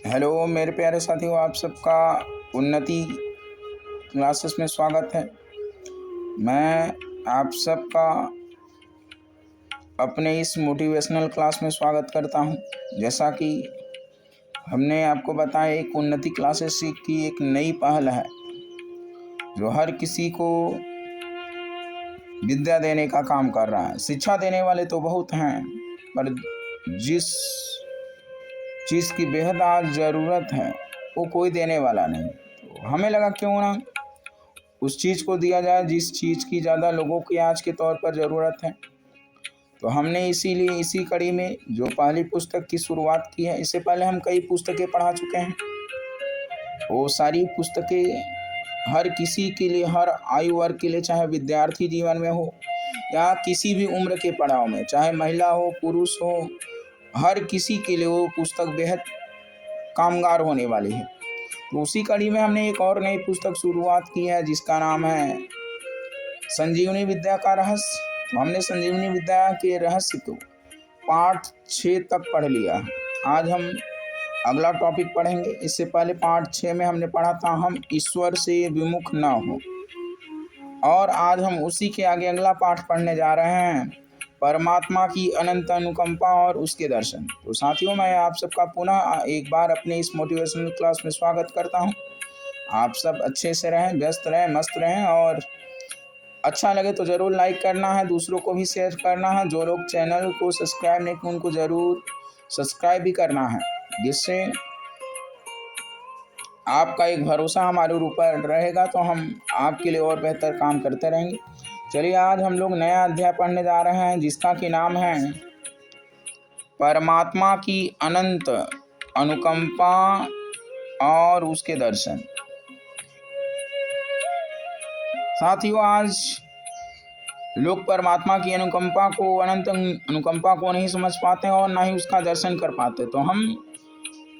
Hello मेरे प्यारे साथियों, आप सबका उन्नति क्लासेस में स्वागत है। मैं आप सबका अपने इस मोटिवेशनल क्लास में स्वागत करता हूं। जैसा कि हमने आपको बताया, एक उन्नति क्लासेस की एक नई पहल है जो हर किसी को विद्या देने का काम कर रहा है। शिक्षा देने वाले तो बहुत हैं, पर जिस चीज़ की बेहद आज ज़रूरत है वो कोई देने वाला नहीं। तो हमें लगा क्यों ना उस चीज़ को दिया जाए जिस चीज़ की ज़्यादा लोगों की आज के तौर पर ज़रूरत है। तो हमने इसीलिए इसी कड़ी में जो पहली पुस्तक की शुरुआत की है। इससे पहले हम कई पुस्तकें पढ़ा चुके हैं। वो सारी पुस्तकें हर किसी के लिए, हर आयु वर्ग के लिए, चाहे विद्यार्थी जीवन में हो या किसी भी उम्र के पड़ाव में, चाहे महिला हो पुरुष हो, हर किसी के लिए वो पुस्तक बेहद कामगार होने वाली है। तो उसी कड़ी में हमने एक और नई पुस्तक शुरुआत की है जिसका नाम है संजीवनी विद्या का रहस्य। तो हमने संजीवनी विद्या के रहस्य को पाठ 6 तक पढ़ लिया है। आज हम अगला टॉपिक पढ़ेंगे। इससे पहले पाठ 6 में हमने पढ़ा था हम ईश्वर से विमुख न हो, और आज हम उसी के आगे अगला पाठ पढ़ने जा रहे हैं, परमात्मा की अनंत अनुकंपा और उसके दर्शन। तो साथियों, मैं आप सबका पुनः एक बार अपने इस मोटिवेशनल क्लास में स्वागत करता हूं। आप सब अच्छे से रहें, व्यस्त रहें, मस्त रहें, और अच्छा लगे तो ज़रूर लाइक करना है, दूसरों को भी शेयर करना है। जो लोग चैनल को सब्सक्राइब नहीं किए उनको ज़रूर सब्सक्राइब भी करना है, जिससे आपका एक भरोसा हमारे ऊपर रहेगा तो हम आपके लिए और बेहतर काम करते रहेंगे। चलिए, आज हम लोग नया अध्याय पढ़ने जा रहे हैं जिसका कि नाम है परमात्मा की अनंत अनुकंपा और उसके दर्शन। साथियों, आज लोग परमात्मा की अनुकंपा को, अनंत अनुकंपा को नहीं समझ पाते और ना ही उसका दर्शन कर पाते। तो हम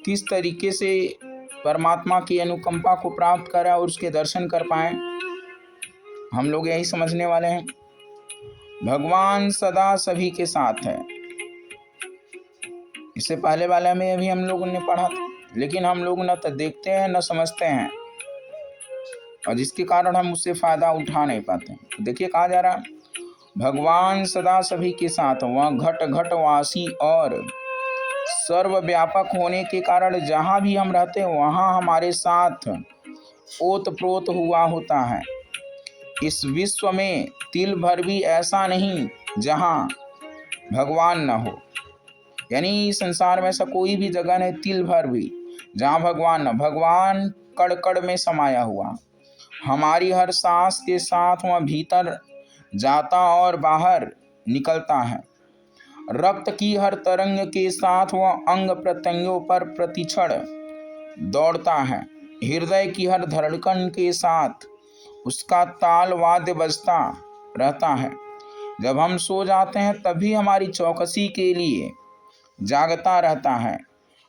किस तरीके से परमात्मा की अनुकंपा को प्राप्त करें और उसके दर्शन कर पाएं, हम लोग यही समझने वाले हैं। भगवान सदा सभी के साथ है। इससे पहले वाले में अभी हम लोगों ने पढ़ा था, लेकिन हम लोग न तो देखते हैं न समझते हैं, और जिसके कारण हम उससे फायदा उठा नहीं पाते। देखिए, कहा जा रहा है भगवान सदा सभी के साथ, वह घट घट वासी और सर्वव्यापक होने के कारण जहाँ भी हम रहते हैं वहाँ हमारे साथ ओतप्रोत हुआ होता है। इस विश्व में तिल भर भी ऐसा नहीं जहाँ भगवान न हो। यानी संसार में ऐसा कोई भी जगह नहीं, तिल भर भी, जहाँ भगवान न। भगवान कड़ कड़ में समाया हुआ, हमारी हर सांस के साथ वह भीतर जाता और बाहर निकलता है। रक्त की हर तरंग के साथ वह अंग प्रत्यंगों पर प्रतिक्षण दौड़ता है। हृदय की हर धड़कन के साथ उसका ताल वाद्य बजता रहता है। जब हम सो जाते हैं तभी हमारी चौकसी के लिए जागता रहता है।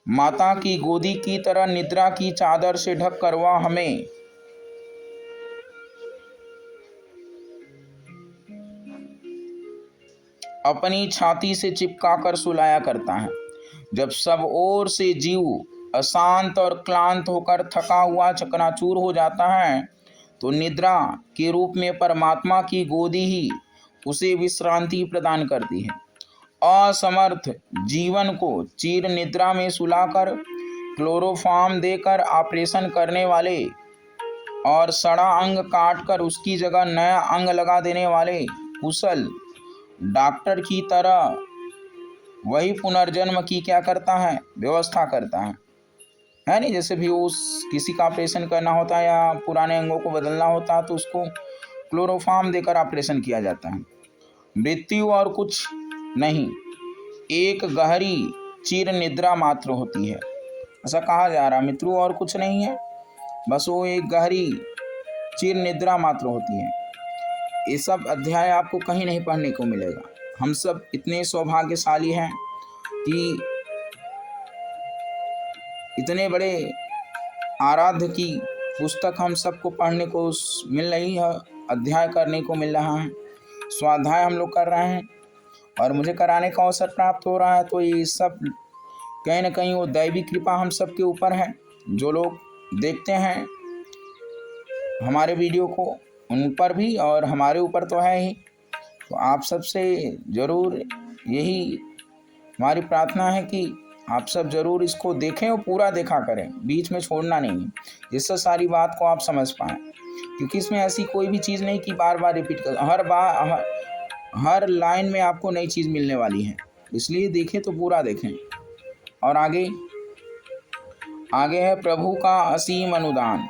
माता की गोदी की तरह निद्रा की चादर से ढक कर वह हमें अपनी छाती से चिपका कर सुलाया करता है। जब सब ओर से जीव अशांत और क्लांत होकर थका हुआ चकनाचूर हो जाता है तो निद्रा के रूप में परमात्मा की गोदी ही उसे विश्रांति प्रदान करती है। असमर्थ जीवन को चीर निद्रा में सुलाकर, क्लोरोफॉर्म देकर ऑपरेशन करने वाले और सड़ा अंग काटकर उसकी जगह नया अंग लगा देने वाले कुशल डॉक्टर की तरह वही पुनर्जन्म की क्या करता है, व्यवस्था करता है नहीं। जैसे भी उस किसी का ऑपरेशन करना होता है या पुराने अंगों को बदलना होता है तो उसको क्लोरोफॉर्म देकर ऑपरेशन किया जाता है। मृत्यु और कुछ नहीं, एक गहरी चिर निद्रा मात्र होती है। ऐसा कहा जा रहा है, मृत्यु और कुछ नहीं है, बस वो एक गहरी चिर निद्रा मात्र होती है। ये सब अध्याय आपको कहीं नहीं पढ़ने को मिलेगा। हम सब इतने सौभाग्यशाली हैं कि इतने बड़े आराध्य की पुस्तक हम सबको पढ़ने को मिल रही है, अध्याय करने को मिल रहा है, स्वाध्याय हम लोग कर रहे हैं और मुझे कराने का अवसर प्राप्त हो रहा है। तो ये सब कहीं न कहीं वो दैवी कृपा हम सबके ऊपर है। जो लोग देखते हैं हमारे वीडियो को, उन पर भी और हमारे ऊपर तो है ही। तो आप सबसे ज़रूर यही हमारी प्रार्थना है कि आप सब ज़रूर इसको देखें और पूरा देखा करें, बीच में छोड़ना नहीं, जिससे सारी बात को आप समझ पाएँ। क्योंकि इसमें ऐसी कोई भी चीज़ नहीं कि बार बार रिपीट कर, हर लाइन में आपको नई चीज़ मिलने वाली है। इसलिए देखें तो पूरा देखें। और आगे है प्रभु का असीम अनुदान।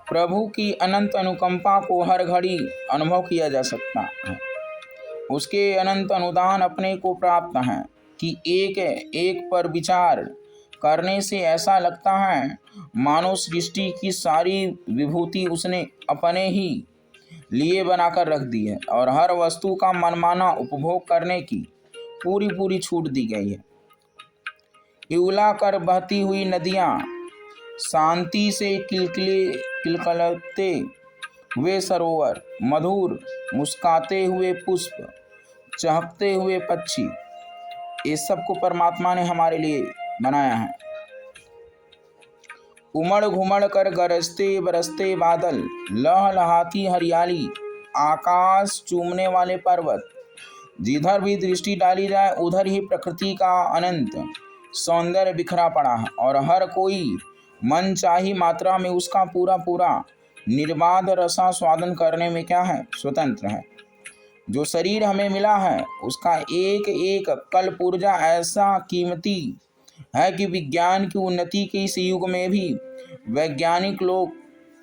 प्रभु की अनंत अनुकंपा को हर घड़ी अनुभव किया जा सकता है। उसके अनंत अनुदान अपने को प्राप्त हैं कि एक एक पर विचार करने से ऐसा लगता है मानो सृष्टि की सारी विभूति उसने अपने ही लिए बनाकर रख दी है और हर वस्तु का मनमाना उपभोग करने की पूरी छूट दी गई है। इउला कर बहती हुई नदियाँ, शांति से किलकिलाते हुए सरोवर, मधुर मुस्काते हुए पुष्प, चहकते हुए पक्षी, ये सब को परमात्मा ने हमारे लिए बनाया है। उमड़ घुमड़ कर गरजते बरसते बादल, लहलहाती हरियाली, आकाश चूमने वाले पर्वत, जिधर भी दृष्टि डाली जाए उधर ही प्रकृति का अनंत सौंदर्य बिखरा पड़ा है और हर कोई मन चाही मात्रा में उसका पूरा निर्बाध रसास्वादन करने में क्या है, स्वतंत्र है। जो शरीर हमें मिला है उसका एक एक कल्प ऊर्जा ऐसा कीमती है कि विज्ञान की उन्नति के इस युग में भी वैज्ञानिक लोग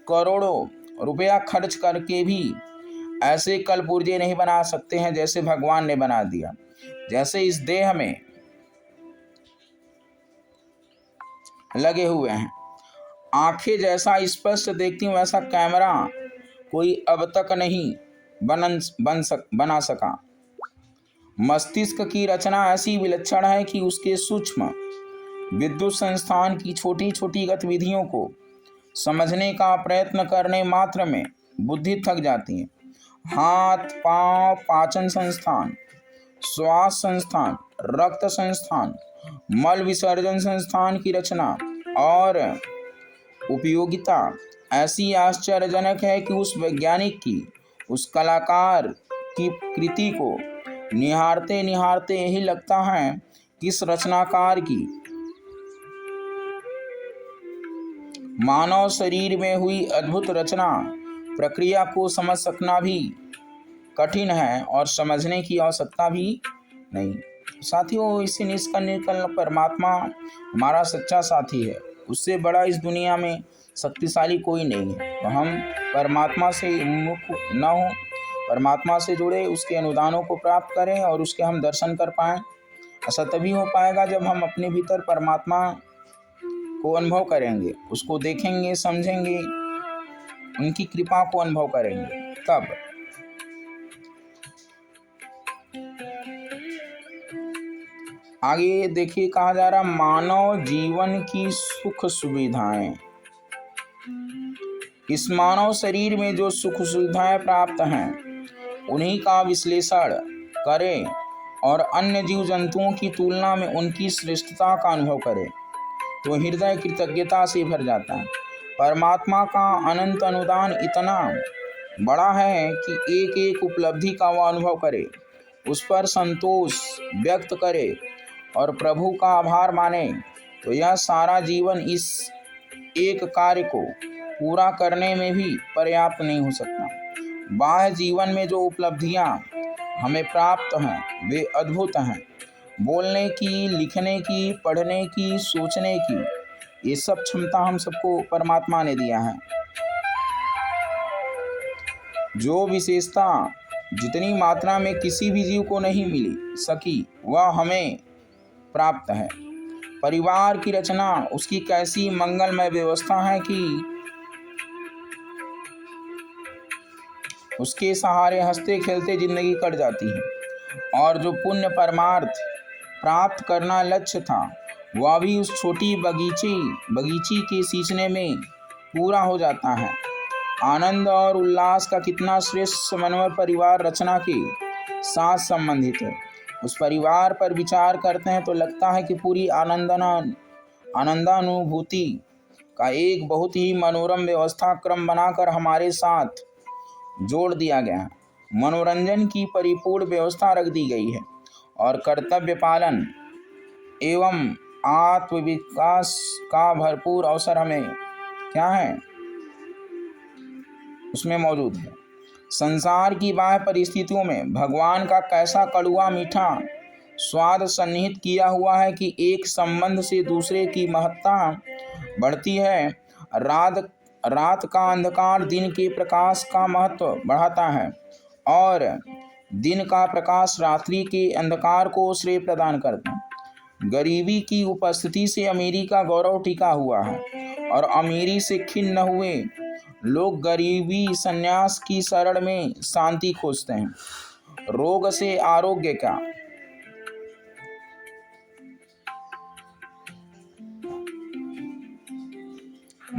करोड़ों रुपया खर्च करके भी ऐसे कल्प ऊर्जा नहीं बना सकते हैं जैसे भगवान ने बना दिया। जैसे इस देह में लगे हुए हैं, आंखें जैसा स्पष्ट देखती हैं वैसा कैमरा कोई अब तक नहीं बना सका। मस्तिष्क की रचना ऐसी विलक्षण है कि उसके सूक्ष्म विद्युत संस्थान की छोटी छोटी गतिविधियों को समझने का प्रयत्न करने मात्र में बुद्धि थक जाती है। हाथ पांव पाचन संस्थान, श्वास संस्थान, रक्त संस्थान, मल विसर्जन संस्थान की रचना और उपयोगिता ऐसी आश्चर्यजनक है कि उस वैज्ञानिक की, उस कलाकार की कृति को निहारते निहारते यही लगता है कि इस रचनाकार की मानव शरीर में हुई अद्भुत रचना प्रक्रिया को समझ सकना भी कठिन है और समझने की आवश्यकता भी नहीं। साथियों, इसे निष्कल परमात्मा हमारा सच्चा साथी है। उससे बड़ा इस दुनिया में शक्तिशाली कोई नहीं है। तो हम परमात्मा से उन्मुख न हो, परमात्मा से जुड़े, उसके अनुदानों को प्राप्त करें और उसके हम दर्शन कर पाएँ। ऐसा तभी हो पाएगा जब हम अपने भीतर परमात्मा को अनुभव करेंगे, उसको देखेंगे, समझेंगे, उनकी कृपा को अनुभव करेंगे। तब आगे देखिए कहा जा रहा, मानव जीवन की सुख सुविधाएं। इस मानव शरीर में जो सुख सुविधाएं प्राप्त हैं उन्हीं का विश्लेषण करें और अन्य जीव जंतुओं की तुलना में उनकी श्रेष्ठता का अनुभव करें तो हृदय कृतज्ञता से भर जाता है। परमात्मा का अनंत अनुदान इतना बड़ा है कि एक एक उपलब्धि का वह अनुभव करे, उस पर संतोष व्यक्त करे और प्रभु का आभार माने तो यह सारा जीवन इस एक कार्य को पूरा करने में भी पर्याप्त नहीं हो सकता। बाह्य जीवन में जो उपलब्धियां हमें प्राप्त हैं वे अद्भुत हैं। बोलने की, लिखने की, पढ़ने की, सोचने की, ये सब क्षमता हम सबको परमात्मा ने दिया है। जो विशेषता जितनी मात्रा में किसी भी जीव को नहीं मिली सकी वह हमें प्राप्त है। परिवार की रचना उसकी कैसी मंगलमय व्यवस्था है कि उसके सहारे हंसते खेलते जिंदगी कट जाती है और जो पुण्य परमार्थ प्राप्त करना लक्ष्य था वह भी उस छोटी बगीची के सींचने में पूरा हो जाता है। आनंद और उल्लास का कितना श्रेष्ठ समन्वय परिवार रचना के साथ संबंधित है। उस परिवार पर विचार करते हैं तो लगता है कि पूरी आनंदानुभूति का एक बहुत ही मनोरम व्यवस्था क्रम बनाकर हमारे साथ जोड़ दिया गया है। मनोरंजन की परिपूर्ण व्यवस्था रख दी गई है और कर्तव्य पालन एवं आत्मविकास का भरपूर अवसर हमें क्या है उसमें मौजूद है। संसार की बाह्य परिस्थितियों में भगवान का कैसा कड़वा मीठा स्वाद सन्निहित किया हुआ है कि एक संबंध से दूसरे की महत्ता बढ़ती है। रात का अंधकार दिन के प्रकाश का महत्व बढ़ाता है और दिन का प्रकाश रात्रि के अंधकार को श्रेय प्रदान करता है। गरीबी की उपस्थिति से अमीरी का गौरव टिका हुआ है और अमीरी से खिन्न हुए लोग गरीबी संन्यास की शरण में शांति खोजते हैं। रोग से आरोग्य का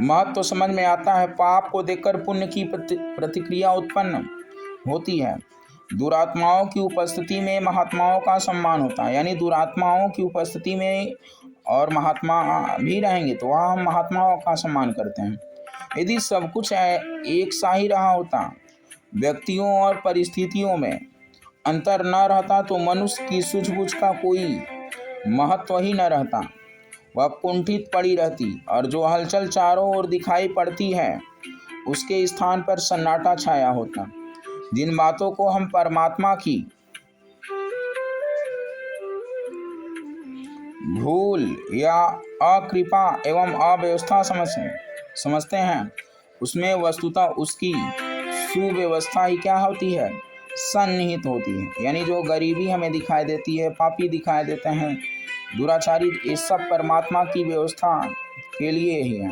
महत्व तो समझ में आता है। पाप को देखकर पुण्य की प्रतिक्रिया उत्पन्न होती है। दुरात्माओं की उपस्थिति में महात्माओं का सम्मान होता है, यानी दुरात्माओं की उपस्थिति में और महात्मा भी रहेंगे तो वहाँ हम महात्माओं का सम्मान करते हैं। यदि सब कुछ एक सा ही रहा होता, व्यक्तियों और परिस्थितियों में अंतर न रहता तो मनुष्य की सूझबूझ का कोई महत्व ही न रहता, वह कुंठित पड़ी रहती और जो हलचल चारों ओर दिखाई पड़ती है उसके स्थान पर सन्नाटा छाया होता। जिन बातों को हम परमात्मा की भूल या अकृपा एवं अव्यवस्था समझते हैं उसमें वस्तुतः उसकी सुव्यवस्था ही क्या होती है, सन्निहित होती है। यानी जो गरीबी हमें दिखाई देती है, पापी दिखाई देते हैं, दुराचारी, ये सब परमात्मा की व्यवस्था के लिए ही है।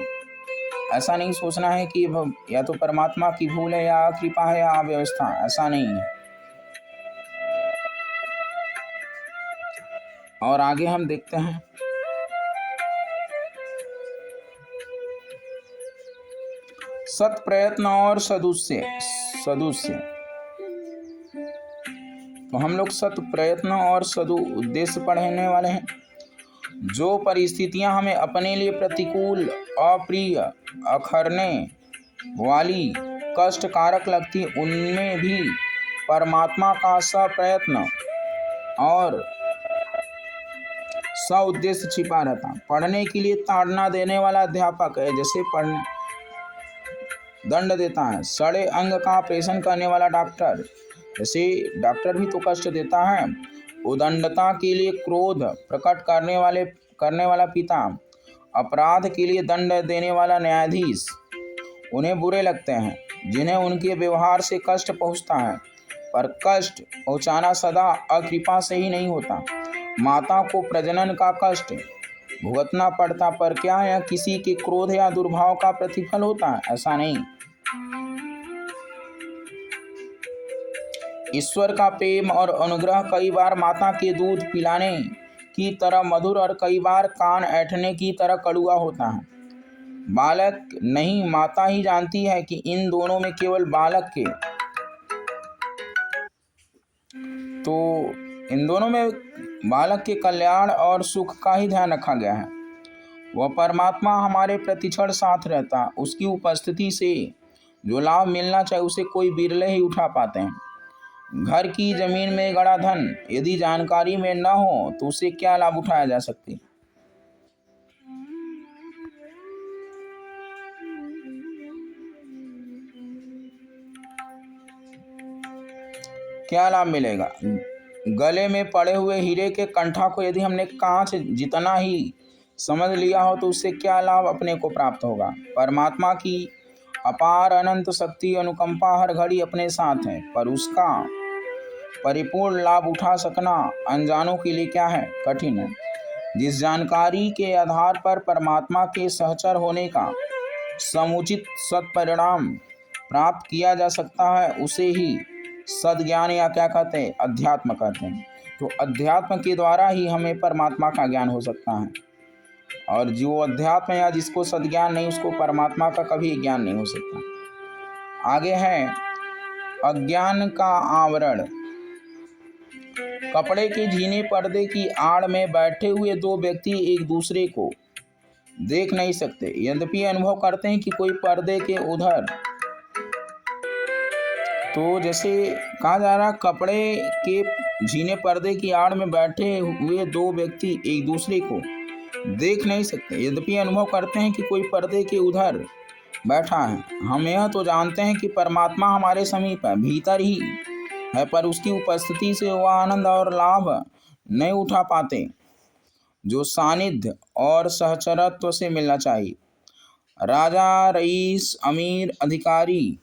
ऐसा नहीं सोचना है कि या तो परमात्मा की भूल है या कृपा है या अव्यवस्था, ऐसा नहीं है। और आगे हम देखते हैं सत प्रयत्न और सदुद्देश्य। तो हम लोग सत प्रयत्न और सदुद्देश्य पढ़ने वाले हैं। जो परिस्थितियां हमें अपने लिए प्रतिकूल, अप्रिय, अखरने वाली, कष्टकारक लगती, उनमें भी परमात्मा का सप्रयत्न और सउद्देश्य छिपा रहता। पढ़ने के लिए ताड़ना देने वाला अध्यापक है, जैसे पढ़ने दंड देता है। सड़े अंग का ऑपरेशन करने वाला डॉक्टर, जैसे डॉक्टर भी तो कष्ट देता है। उदंडता के लिए क्रोध प्रकट करने वाला पिता, अपराध के लिए दंड देने वाला न्यायाधीश उन्हें बुरे लगते हैं जिन्हें उनके व्यवहार से कष्ट पहुंचता है, पर कष्ट पहुंचाना सदा अकृपा से ही नहीं होता। माता को प्रजनन का कष्ट भुगतना पड़ता, पर क्या यह किसी के क्रोध या दुर्भाव का प्रतिफल होता है? ऐसा नहीं। ईश्वर का प्रेम और अनुग्रह कई बार माता के दूध पिलाने की तरह मधुर और कई बार कान ऐंठने की तरह कड़वा होता है। बालक नहीं, माता ही जानती है कि इन दोनों में केवल बालक के कल्याण और सुख का ही ध्यान रखा गया है। वह परमात्मा हमारे प्रतिक्षण साथ रहता, उसकी उपस्थिति से जो लाभ मिलना चाहिए उसे कोई बिरले ही उठा पाते हैं। घर की जमीन में गड़ा धन यदि जानकारी में न हो तो उसे क्या लाभ उठाया जा सकती, क्या लाभ मिलेगा? गले में पड़े हुए हीरे के कंठा को यदि हमने कांच जितना ही समझ लिया हो तो उससे क्या लाभ अपने को प्राप्त होगा? परमात्मा की अपार अनंत शक्ति अनुकंपा हर घड़ी अपने साथ है, पर उसका परिपूर्ण लाभ उठा सकना अनजानों के लिए क्या है, कठिन है। जिस जानकारी के आधार पर परमात्मा के सहचर होने का समुचित सत्परिणाम प्राप्त किया जा सकता है उसे ही सद्ज्ञान या क्या कहते हैं, अध्यात्म कहते हैं। तो अध्यात्म के द्वारा ही हमें परमात्मा का ज्ञान हो सकता है, और जो अध्यात्म या जिसको सद्ज्ञान नहीं उसको परमात्मा का कभी ज्ञान नहीं हो सकता। आगे है अज्ञान का आवरण। कपड़े के झीने पर्दे की आड़ में बैठे हुए दो व्यक्ति एक दूसरे को देख नहीं सकते, यद्यपि अनुभव करते हैं कि कोई पर्दे के उधर। तो जैसे कहा जा रहा, कपड़े के झीने पर्दे की आड़ में बैठे हुए दो व्यक्ति एक दूसरे को देख नहीं सकते, यद्यपि अनुभव करते हैं कि कोई पर्दे के उधर बैठा है। हम यह तो जानते हैं कि परमात्मा हमारे समीप है, भीतर ही है, पर उसकी उपस्थिति से वह आनंद और लाभ नहीं उठा पाते जो सानिध्य और सहचरत्व से मिलना चाहिए। राजा, रईस, अमीर, अधिकारी,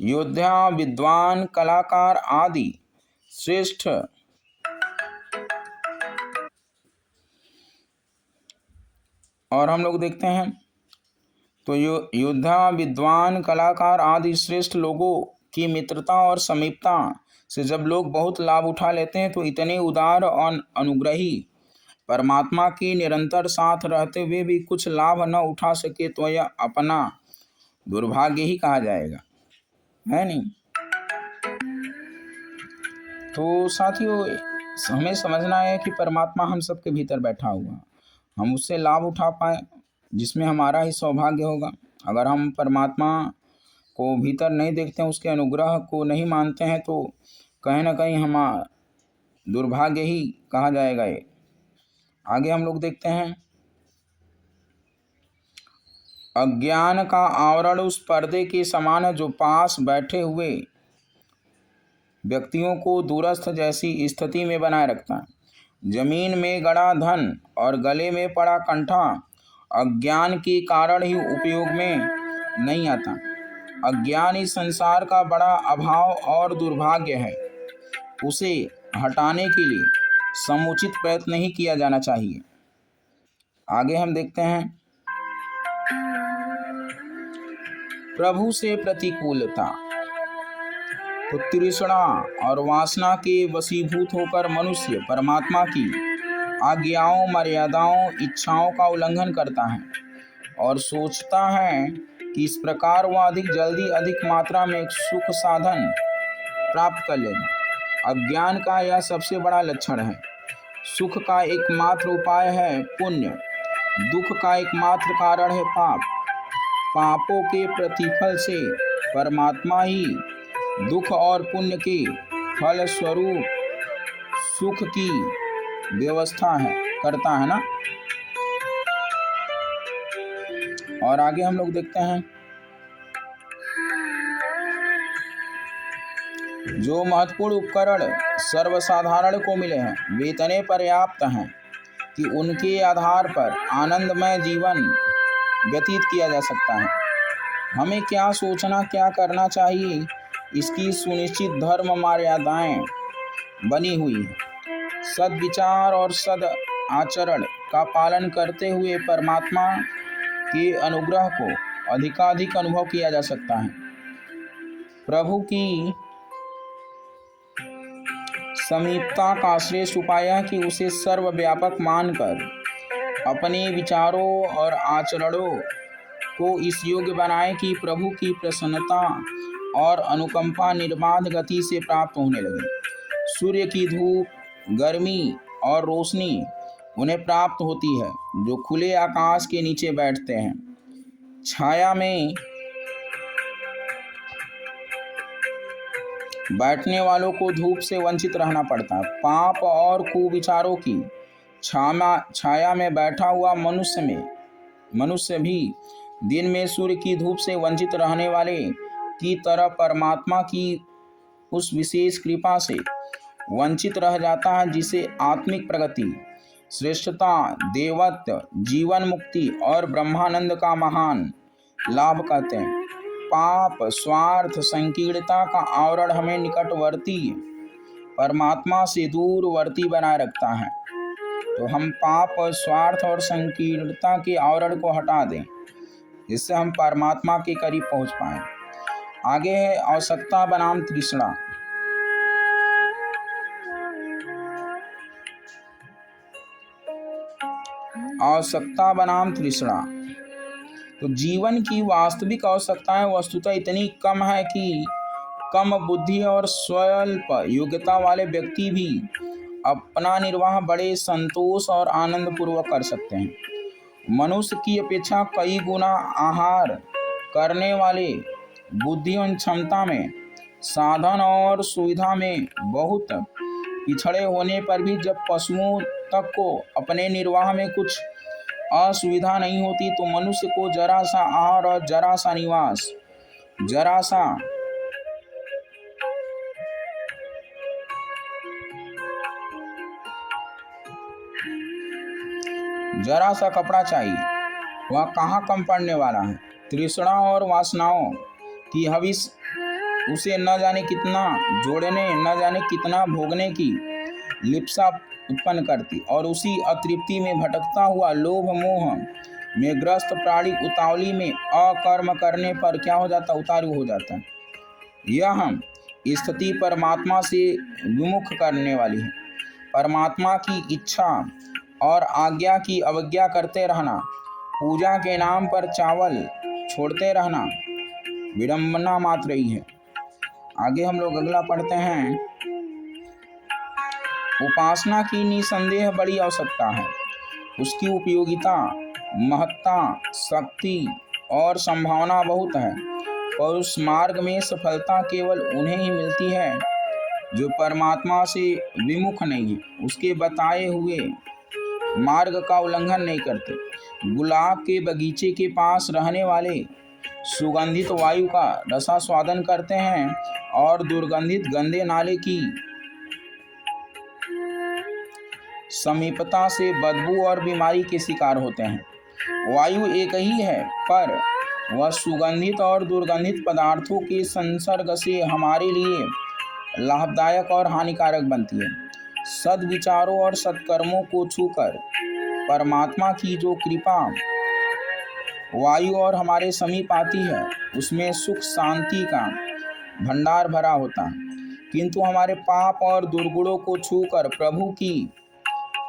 योद्धा, विद्वान, कलाकार आदि श्रेष्ठ और हम लोग देखते हैं तो योद्धा, विद्वान, कलाकार आदि श्रेष्ठ लोगों की मित्रता और समीपता से जब लोग बहुत लाभ उठा लेते हैं, तो इतने उदार और अनुग्रही परमात्मा के निरंतर साथ रहते हुए भी कुछ लाभ न उठा सके तो यह अपना दुर्भाग्य ही कहा जाएगा, है नहीं। तो साथियों, हमें समझना है कि परमात्मा हम सबके भीतर बैठा हुआ, हम उससे लाभ उठा पाए जिसमें हमारा ही सौभाग्य होगा। अगर हम परमात्मा को भीतर नहीं देखते हैं, उसके अनुग्रह को नहीं मानते हैं, तो कहीं ना कहीं हमारा दुर्भाग्य ही कहा जाएगा ये। आगे हम लोग देखते हैं, अज्ञान का आवरण उस पर्दे के समान है जो पास बैठे हुए व्यक्तियों को दूरस्थ जैसी स्थिति में बनाए रखता है। जमीन में गड़ा धन और गले में पड़ा कंठा अज्ञान के कारण ही उपयोग में नहीं आता। अज्ञान इस संसार का बड़ा अभाव और दुर्भाग्य है। उसे हटाने के लिए समुचित प्रयत्न नहीं किया जाना चाहिए। आगे हम देखते हैं, प्रभु से प्रतिकूलता। तो तृष्णा और वासना के वशीभूत होकर मनुष्य परमात्मा की आज्ञाओं, मर्यादाओं, इच्छाओं का उल्लंघन करता है और सोचता है कि इस प्रकार वह अधिक जल्दी अधिक मात्रा में एक सुख साधन प्राप्त कर लेगा। अज्ञान का यह सबसे बड़ा लक्षण है। सुख का एकमात्र उपाय है पुण्य, दुख का एकमात्र कारण है पाप। पापों के प्रतिफल से परमात्मा ही दुख और पुण्य के फल स्वरूप सुख की व्यवस्था करता है ना। और आगे हम लोग देखते हैं, जो महत्वपूर्ण उपकरण सर्वसाधारण को मिले हैं वे इतने पर्याप्त हैं कि उनके आधार पर आनंदमय जीवन व्यतीत किया जा सकता है। हमें क्या सोचना, क्या करना चाहिए, इसकी सुनिश्चित धर्म मर्यादाएं बनी हुई है। सद्विचार और सद आचरण का पालन करते हुए परमात्मा के अनुग्रह को अधिकाधिक अनुभव किया जा सकता है। प्रभु की समीपता का श्रेष्ठ उपाय है कि उसे सर्वव्यापक मानकर अपने विचारों और आचरणों को इस योग्य बनाएं कि प्रभु की प्रसन्नता और अनुकंपा निर्बाध गति से प्राप्त होने लगे। सूर्य की धूप, गर्मी और रोशनी उन्हें प्राप्त होती है जो खुले आकाश के नीचे बैठते हैं। छाया में बैठने वालों को धूप से वंचित रहना पड़ता है। पाप और कुविचारों की छाया में बैठा हुआ मनुष्य भी दिन में सूर्य की धूप से वंचित रहने वाले की तरह परमात्मा की उस विशेष कृपा से वंचित रह जाता है जिसे आत्मिक प्रगति, श्रेष्ठता, देवत्व, जीवन मुक्ति और ब्रह्मानंद का महान लाभ कहते हैं। पाप, स्वार्थ, संकीर्णता का आवरण हमें निकटवर्ती परमात्मा से दूरवर्ती बनाए रखता है। तो हम पाप, स्वार्थ और संकीर्णता के आवरण को हटा दें, जिससे हम परमात्मा के करीब पहुंच पाएं। आगे है आवश्यकता बनाम तृष्णा। आवश्यकता बनाम तृष्णा। तो जीवन की वास्तविक आवश्यकताएं वस्तुतः इतनी कम है कि कम बुद्धि और स्वल्प योग्यता वाले व्यक्ति भी अपना निर्वाह बड़े संतोष और आनंद पूर्वक कर सकते हैं। मनुष्य की अपेक्षा कई गुना आहार करने वाले बुद्धि और क्षमता में, साधन और सुविधा में बहुत पिछड़े होने पर भी जब पशुओं तक को अपने निर्वाह में कुछ असुविधा नहीं होती तो मनुष्य को जरा सा आहार और जरा सा निवास, जरा सा कपड़ा चाहिए, वह कहाँ कम पड़ने वाला है। तृष्णा और वासनाओं की हविस उसे न जाने कितना जोड़ने, न जाने कितना भोगने की लिप्सा उत्पन्न करती और उसी अतृप्ति में भटकता हुआ लोभ मोह में ग्रस्त प्राणी उतावली में अकर्म करने पर क्या हो जाता, उतारू हो जाता है। यह स्थिति परमात्मा से विमुख करने वाली है। परमात्मा की इच्छा और आज्ञा की अवज्ञा करते रहना, पूजा के नाम पर चावल छोड़ते रहना विडंबना मात्र ही है। आगे हम लोग अगला पढ़ते हैं। उपासना की निसंदेह बड़ी आवश्यकता है। उसकी उपयोगिता, महत्ता, शक्ति और संभावना बहुत है, पर उस मार्ग में सफलता केवल उन्हें ही मिलती है जो परमात्मा से विमुख नहीं है, उसके बताए हुए मार्ग का उल्लंघन नहीं करते। गुलाब के बगीचे के पास रहने वाले सुगंधित वायु का रसास्वादन करते हैं और दुर्गंधित गंदे नाले की समीपता से बदबू और बीमारी के शिकार होते हैं। वायु एक ही है, पर वह सुगंधित और दुर्गंधित पदार्थों के संसर्ग से हमारे लिए लाभदायक और हानिकारक बनती है। सद्विचारों और सत्कर्मों को छूकर परमात्मा की जो कृपा वायु और हमारे समीप आती है, उसमें सुख शांति का भंडार भरा होता है। किंतु हमारे पाप और दुर्गुणों को छूकर प्रभु की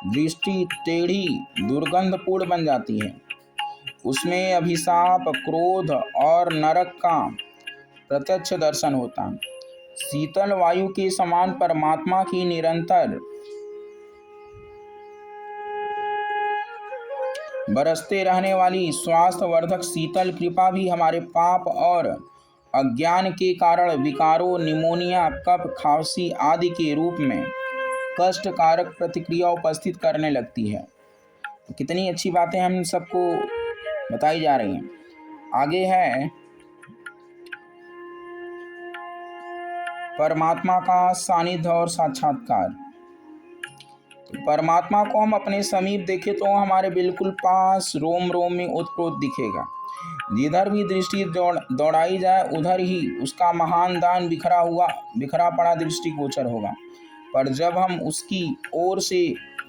दृष्टि टेढ़ी दुर्गंधपूर्ण बन जाती है। उसमें अभिशाप, क्रोध और नरक का प्रत्यक्ष दर्शन होता है। शीतल वायु के समान परमात्मा की निरंतर बरसते रहने वाली स्वास्थ्यवर्धक शीतल कृपा भी हमारे पाप और अज्ञान के कारण विकारों, निमोनिया, कफ, खांसी आदि के रूप में कष्टकारक प्रतिक्रिया उपस्थित करने लगती है। तो कितनी अच्छी बातें हम सबको बताई जा रही हैं। आगे है परमात्मा का सानिध्य और साक्षात्कार। परमात्मा को हम अपने समीप देखें तो हमारे बिल्कुल पास, रोम रोम में ओतप्रोत दिखेगा। जिधर भी दृष्टि दौड़ाई जाए उधर ही उसका महान दान बिखरा पड़ा दृष्टिगोचर होगा। पर जब हम उसकी ओर से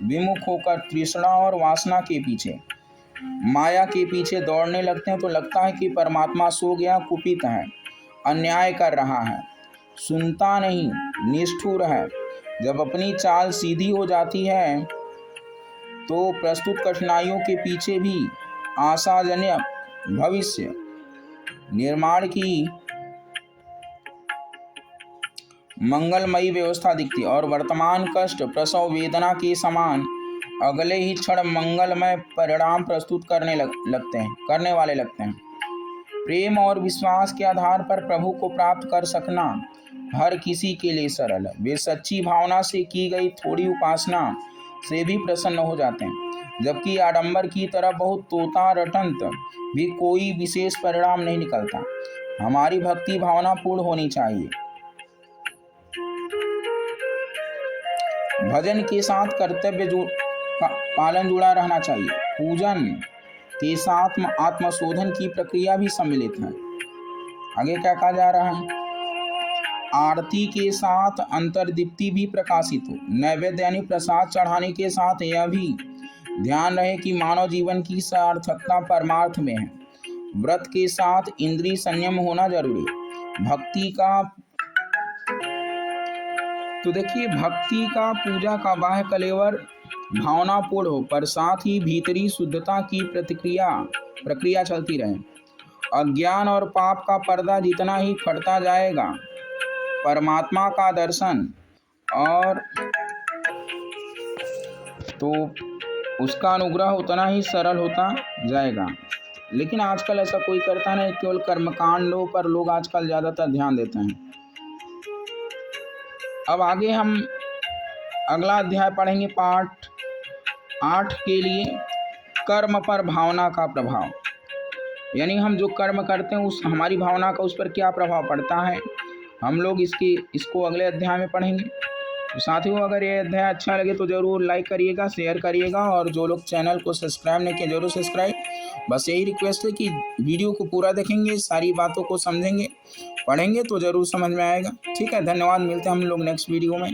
विमुख होकर तृष्णा और वासना के पीछे, माया के पीछे दौड़ने लगते हैं तो लगता है कि परमात्मा सो गया, कुपित है, अन्याय कर रहा है, सुनता नहीं, निष्ठुर है। जब अपनी चाल सीधी हो जाती है तो प्रस्तुत कठिनाइयों के पीछे भी आशाजनक भविष्य निर्माण की मंगलमयी व्यवस्था दिखती और वर्तमान कष्ट, प्रसव वेदना के समान अगले ही क्षण मंगलमय परिणाम प्रस्तुत करने वाले लगते हैं। प्रेम और विश्वास के आधार पर प्रभु को प्राप्त कर सकना हर किसी के लिए सरल है। वे सच्ची भावना से की गई थोड़ी उपासना से भी प्रसन्न हो जाते हैं, जबकि आडंबर की तरह बहुत तोता रटंत भी कोई विशेष परिणाम नहीं निकलता। हमारी भक्ति भावना पूर्ण होनी चाहिए। भजन के साथ कर्तव्य पालन जुड़ा रहना चाहिए। पूजन के साथ आत्मशोधन की प्रक्रिया भी सम्मिलित है। आगे क्या कहा जा रहा है? आरती के साथ अंतर्दीप्ति भी प्रकाशित हो। नैवेद्य यानी प्रसाद चढ़ाने के साथ यह भी ध्यान रहे कि मानव जीवन की सार्थकता परमार्थ में है। व्रत के साथ इंद्रिय संयम होना जरूरी। भक्ति का पूजा का बाह्य कलेवर भावनापूर्ण हो, पर साथ ही भीतरी शुद्धता की प्रक्रिया चलती रहे। अज्ञान और पाप का पर्दा जितना ही फटता जाएगा परमात्मा का दर्शन और तो उसका अनुग्रह उतना ही सरल होता जाएगा। लेकिन आजकल ऐसा कोई करता नहीं, केवल कर्मकांडों पर लोग आजकल ज़्यादातर ध्यान देते हैं। अब आगे हम अगला अध्याय पढ़ेंगे, पाठ 8 के लिए कर्म पर भावना का प्रभाव। यानी हम जो कर्म करते हैं उस हमारी भावना का उस पर क्या प्रभाव पड़ता है, हम लोग इसको अगले अध्याय में पढ़ेंगे। तो साथियों, अगर ये अध्याय अच्छा लगे तो ज़रूर लाइक करिएगा, शेयर करिएगा, और जो लोग चैनल को सब्सक्राइब नहीं किए ज़रूर सब्सक्राइब। बस यही रिक्वेस्ट है कि वीडियो को पूरा देखेंगे, सारी बातों को समझेंगे, पढ़ेंगे तो ज़रूर समझ में आएगा। ठीक है, धन्यवाद, मिलते हैं हम लोग नेक्स्ट वीडियो में।